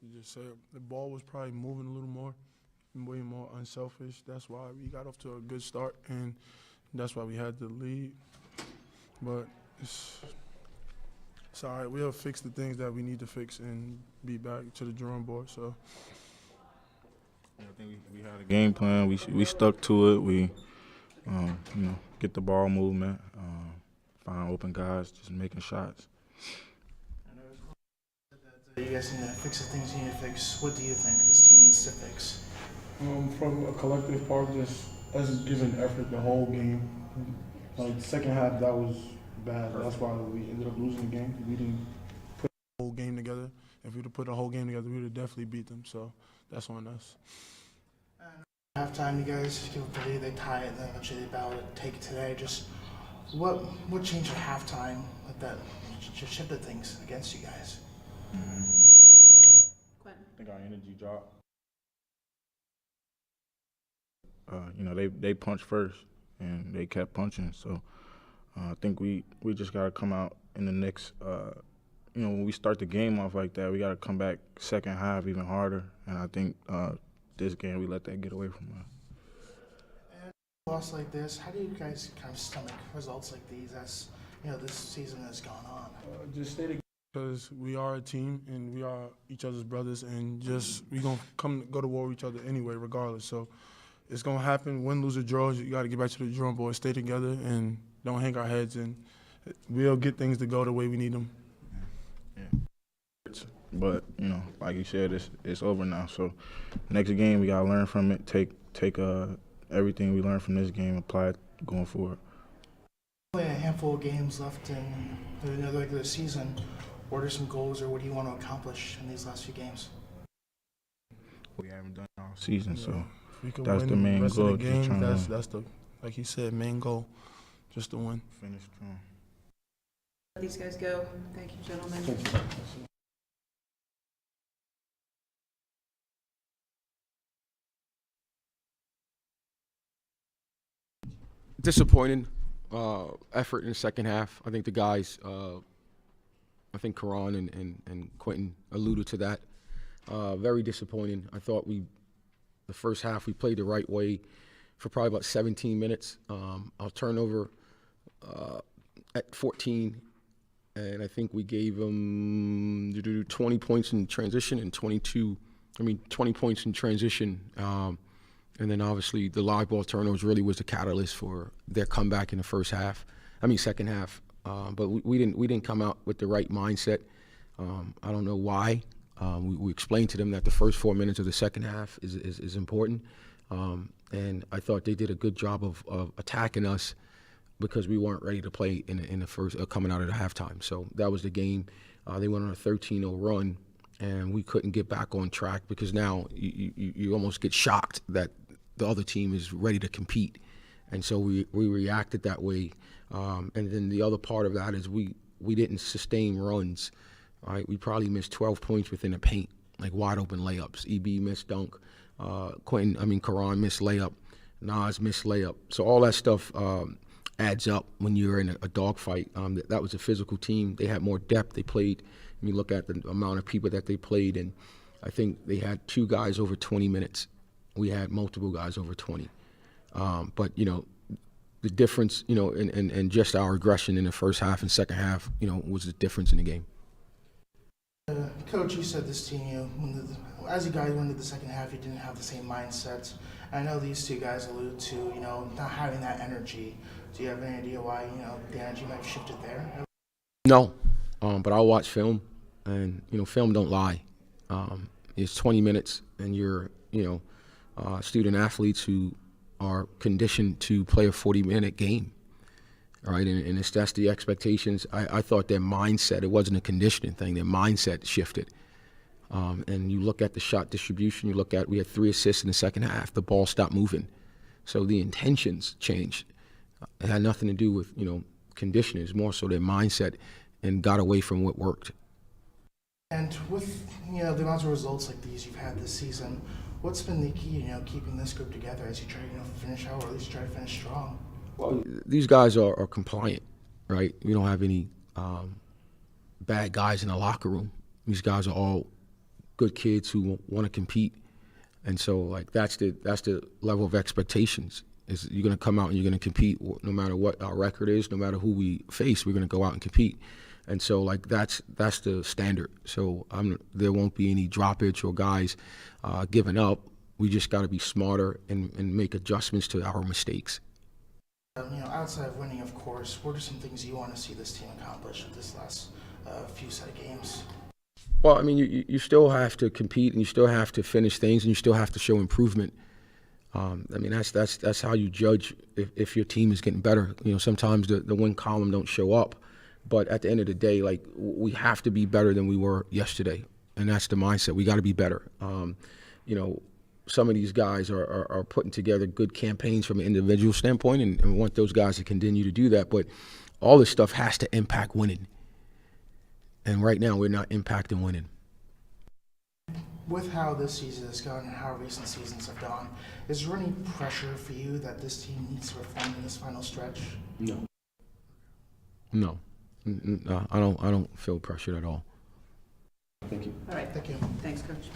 like to just say the ball was probably moving a little more, way more unselfish. That's why we got off to a good start, and that's why we had the lead. But it's all right. We'll fix the things that we need to fix and be back to the drawing board. So I think we had a game plan. We stuck to it. We get the ball movement, find open guys, just making shots. You guys need to fix the things you need to fix. What do you think this team needs to fix? from a collective part, just us giving effort the whole game. Like the second half, that was bad. That's why we ended up losing the game. We didn't put the whole game together. If we would have put the whole game together, we would have definitely beat them. So that's on us. Halftime, you guys give up the lead, they tie it, and then eventually they battle to take it today. Just what changed at halftime that just shifted things against you guys? I think our energy dropped. They punched first, and they kept punching. So I think we just got to come out in the next, when we start the game off like that, we got to come back second half even harder. And I think this game we let that get away from us. And loss like this, how do you guys kind of stomach results like these as this season has gone on? Just stay together because we are a team and we are each other's brothers, and just we gonna go to war with each other anyway, regardless. So it's gonna happen. Win, lose, or draw. You got to get back to the drawing board, stay together, and don't hang our heads, and we'll get things to go the way we need them. Yeah. But like you said, it's over now. So next game we gotta learn from it. Take everything we learned from this game, apply it going forward. Only a handful of games left in the regular season. What are some goals, or what do you want to accomplish in these last few games? We haven't done all season, so that's the main rest goal. Of the game, that's the, like he said, main goal, just to win. Finish strong. Let these guys go. Thank you, gentlemen. Thank you. Disappointing effort in the second half. I think the guys, I think Karan and Quentin alluded to that. Very disappointing. I thought the first half we played the right way for probably about 17 minutes. Our turnover at 14, and I think we gave them 20 points in transition and 20 points in transition. And then obviously the live ball turnovers really was the catalyst for their comeback in the second half. But we didn't come out with the right mindset. I don't know why. We explained to them that the first 4 minutes of the second half is important. And I thought they did a good job of attacking us because we weren't ready to play in the first coming out of the halftime. So that was the game. They went on a 13-0 run, and we couldn't get back on track because now you almost get shocked that the other team is ready to compete. And so we reacted that way. And then the other part of that is we didn't sustain runs. Right? We probably missed 12 points within the paint, like wide open layups. EB missed dunk. Karan missed layup. Nas missed layup. So all that stuff adds up when you're in a dogfight. That was a physical team. They had more depth. They played. When you look at the amount of people that they played, and I think they had 2 guys over 20 minutes. We had multiple guys over 20. But the difference, and just our aggression in the first half and second half, was the difference in the game. Coach, you said this team, as you guys went into the second half, you didn't have the same mindset. I know these 2 guys allude to, not having that energy. Do you have any idea why, the energy might have shifted there? No, but I'll watch film, and, film don't lie. It's 20 minutes, and you're, student athletes who are conditioned to play a 40-minute game. Right, and that's the expectations. I thought their mindset, it wasn't a conditioning thing, their mindset shifted. And you look at the shot distribution, we had 3 assists in the second half, the ball stopped moving. So the intentions changed. It had nothing to do with, conditioning, it's more so their mindset, and got away from what worked. And with, the amount of results like these you've had this season, what's been the key, keeping this group together as you try to finish out, or at least try to finish strong? Well, these guys are compliant, right? We don't have any bad guys in the locker room. These guys are all good kids who want to compete. And so, like, that's the level of expectations. Is you're going to come out and you're going to compete no matter what our record is, no matter who we face. We're going to go out and compete. And so, like, that's the standard. So there won't be any droppage or guys giving up. We just got to be smarter and make adjustments to our mistakes. Outside of winning, of course, what are some things you want to see this team accomplish at this last few set of games? Well, I mean, you still have to compete, and you still have to finish things, and you still have to show improvement. I mean, that's how you judge if your team is getting better. Sometimes the win column don't show up, but at the end of the day, like, we have to be better than we were yesterday, and that's the mindset. We got to be better. Some of these guys are putting together good campaigns from an individual standpoint, and we want those guys to continue to do that. But all this stuff has to impact winning. And right now, we're not impacting winning. With how this season has gone and how recent seasons have gone, is there any pressure for you that this team needs to perform in this final stretch? No, I don't feel pressured at all. All right. Thank you. Thanks, Coach.